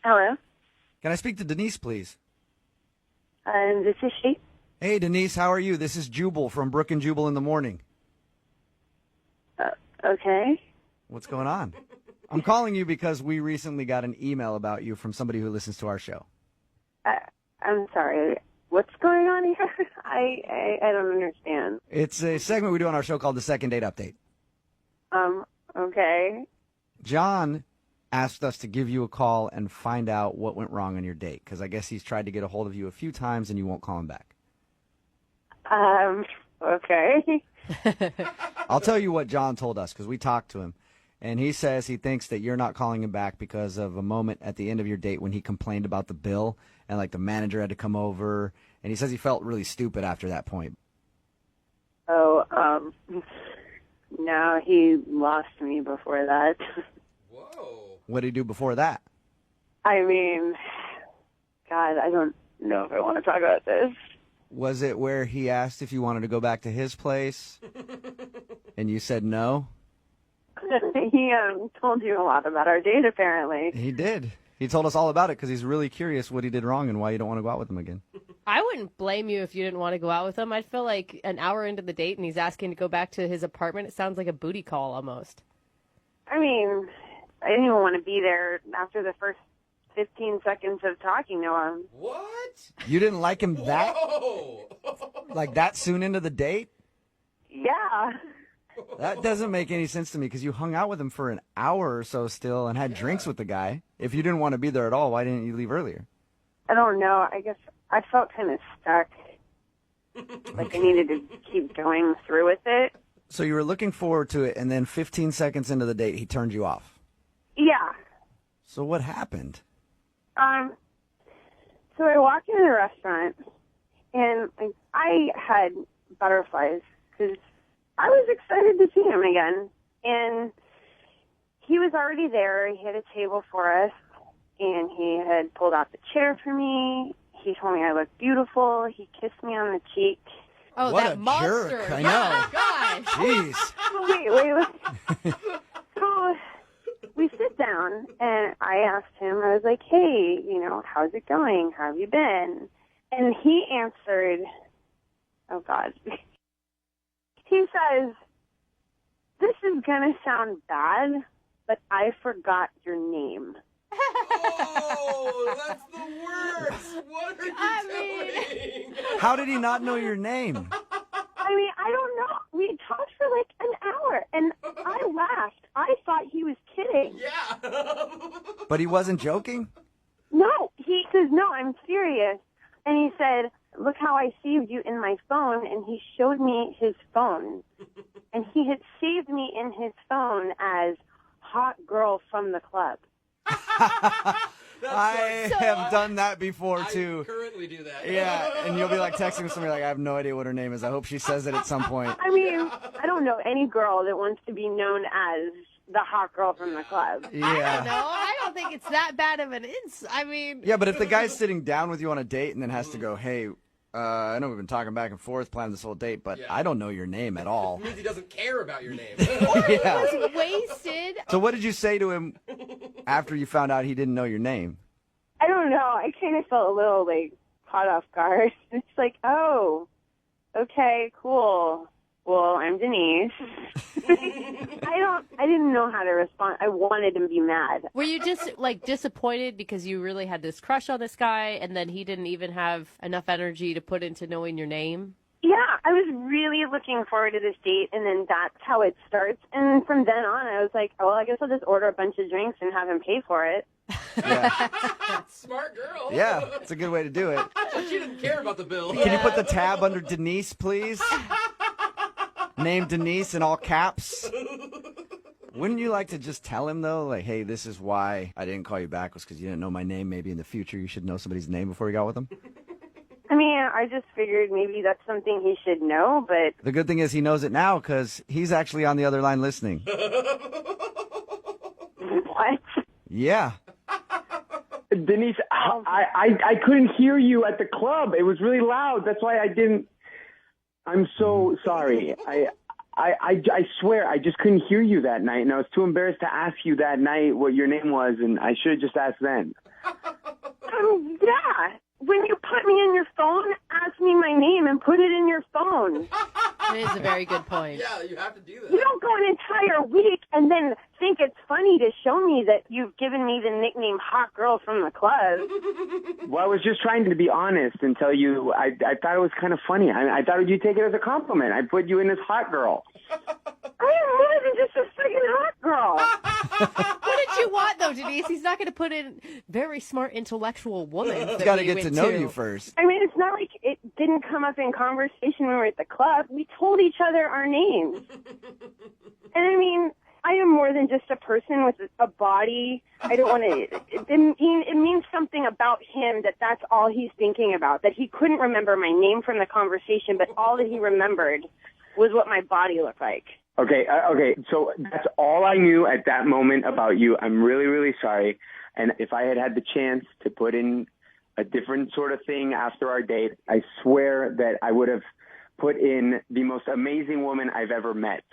Hello. Can I speak to Denise, please? This is she. Hey, Denise, how are you? This is Jubal from Brooke and Jubal in the morning. Okay. What's going on? I'm calling you because we recently got an email about you from somebody who listens to our show. I'm sorry. What's going on here? I don't understand. It's a segment we do on our show called the Second Date Update. Okay. John asked us to give you a call and find out what went wrong on your date, because I guess he's tried to get a hold of you a few times and you won't call him back. Okay. I'll tell you what John told us, because we talked to him, and he says he thinks that you're not calling him back because of a moment at the end of your date when he complained about the bill and, like, the manager had to come over, and he says he felt really stupid after that point. Oh, no, he lost me before that. Whoa. What did he do before that? I mean, God, I don't know if I want to talk about this. Was it where he asked if you wanted to go back to his place and you said no? He told you a lot about our date, apparently. He did. He told us all about it because he's really curious what he did wrong and why you don't want to go out with him again. I wouldn't blame you if you didn't want to go out with him. I'd feel like an hour into the date and he's asking to go back to his apartment. It sounds like a booty call almost. I mean, I didn't even want to be there after the first 15 seconds of talking to him. What? You didn't like him that? Whoa. Like that soon into the date? Yeah. That doesn't make any sense to me because you hung out with him for an hour or so still and had drinks with the guy. If you didn't want to be there at all, why didn't you leave earlier? I don't know. I guess I felt kind of stuck. Like I needed to keep going through with it. So you were looking forward to it, and then 15 seconds into the date, he turned you off. Yeah. So what happened? So I walked into the restaurant, and I had butterflies because I was excited to see him again. And he was already there. He had a table for us, and he had pulled out the chair for me. He told me I looked beautiful. He kissed me on the cheek. Oh, What that a monster. jerk. I know. Gosh. Jeez. Wait. So we sit down, and I asked him, I was like, hey, how's it going? How have you been? And he answered, oh, God. He says, this is going to sound bad, but I forgot your name. Oh, that's the worst. What are you doing? How did he not know your name? I mean, I don't know. We talked for like an hour, and I laughed. I thought he was kidding. Yeah. But he wasn't joking? No, he says, no, I'm serious. And he said, look how I saved you in my phone. And he showed me his phone. And he had saved me in his phone as hot girl from the club. I have done that before, too. I currently do that. Yeah, and you'll be like texting somebody like, I have no idea what her name is. I hope she says it at some point. I mean, I don't know any girl that wants to be known as the hot girl from the club. I don't Yeah. know. I don't think it's that bad of an I mean... Yeah, but if the guy's sitting down with you on a date and then has to go, hey, I know we've been talking back and forth, planning this whole date, but I don't know your name at all. It means he doesn't care about your name. Yeah. He was wasted. So what did you say to him after you found out he didn't know your name? I don't know. I kind of felt a little, like, caught off guard. It's like, oh, okay, cool. Well, I'm Denise. I didn't know how to respond. I wanted to be mad. Were you just, like, disappointed because you really had this crush on this guy and then he didn't even have enough energy to put into knowing your name? Yeah, I was really looking forward to this date, and then that's how it starts. And from then on, I was like, oh, well, I guess I'll just order a bunch of drinks and have him pay for it. Yeah, Smart girl. yeah, it's a good way to do it. She didn't care about the bill. Can you put the tab under Denise, please? Name Denise in all caps. Wouldn't you like to just tell him, though, like, hey, this is why I didn't call you back was because you didn't know my name. Maybe in the future you should know somebody's name before you got with them? I mean, I just figured maybe that's something he should know, but... The good thing is he knows it now because he's actually on the other line listening. What? Yeah. Denise, I couldn't hear you at the club. It was really loud. That's why I didn't. I'm so sorry. I swear I just couldn't hear you that night, and I was too embarrassed to ask you that night what your name was, and I should have just asked then. Yeah. When you put me in your phone, ask me my name and put it in your phone. It is a very good point. Yeah, you have to do that. You don't go an entire week and then think it's funny to show me that you've given me the nickname Hot Girl from the club. Well, I was just trying to be honest and tell you I thought it was kind of funny. I thought you'd take it as a compliment. I put you in as Hot Girl. I am more than just a freaking hot girl. What did you want, though, Denise? He's not going to put in very smart, intellectual woman. He's got to get to know you first. I mean, it's not like it didn't come up in conversation when we were at the club. We told each other our names. And I mean, I am more than just a person with a body. I don't want to. It means something about him that's all he's thinking about. That he couldn't remember my name from the conversation, but all that he remembered was what my body looked like. Okay, so that's all I knew at that moment about you. I'm really, really sorry. And if I had had the chance to put in a different sort of thing after our date, I swear that I would have put in the most amazing woman I've ever met.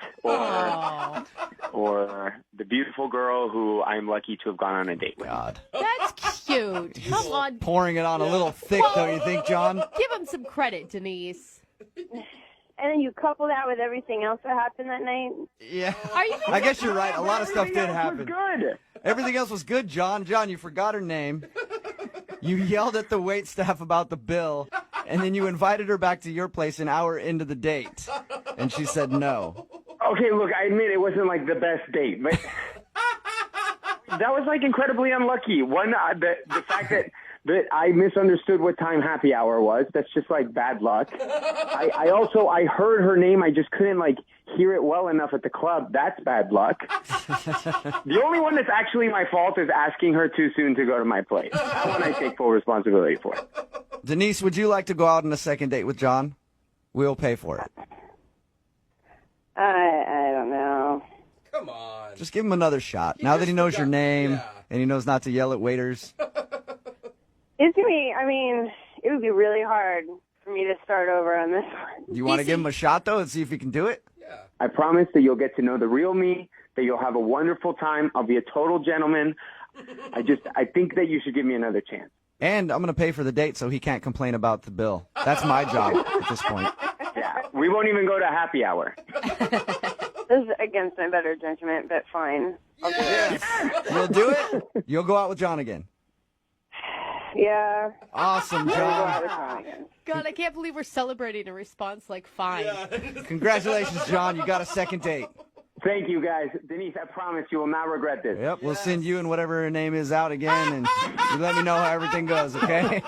Or the beautiful girl who I'm lucky to have gone on a date with. God. That's cute. Come on. Pouring it on a little thick, don't you think, John? Give him some credit, Denise. And then you couple that with everything else that happened that night. Yeah. Are you I guess you're right. A lot of stuff did happen. Good. Everything else was good, John. John, you forgot her name. You yelled at the wait staff about the bill, and then you invited her back to your place an hour into the date, and she said no. Okay, look, I admit it wasn't like the best date, but that was like incredibly unlucky. One, the fact that I misunderstood what time happy hour was, that's just like bad luck. I heard her name, I just couldn't like hear it well enough at the club. That's bad luck. The only one that's actually my fault is asking her too soon to go to my place. That one I take full responsibility for. Denise, would you like to go out on a second date with John? We'll pay for it. I don't know. Come on. Just give him another shot. Now that he knows your name and he knows not to yell at waiters. It's going to be, I mean, it would be really hard for me to start over on this one. You want to give him a shot, though, and see if he can do it? Yeah. I promise that you'll get to know the real me, that you'll have a wonderful time. I'll be a total gentleman. I think that you should give me another chance. And I'm going to pay for the date so he can't complain about the bill. That's my job at this point. Yeah, we won't even go to happy hour. This is against my better judgment, but fine. I'll do it. You'll do it? You'll go out with John again. Yeah. Awesome, I'll go out John. with John again. God, I can't believe we're celebrating a response like fine. Congratulations, John. You got a second date. Thank you, guys. Denise, I promise you will not regret this. Yep, we'll send you and whatever her name is out again, and you let me know how everything goes, okay?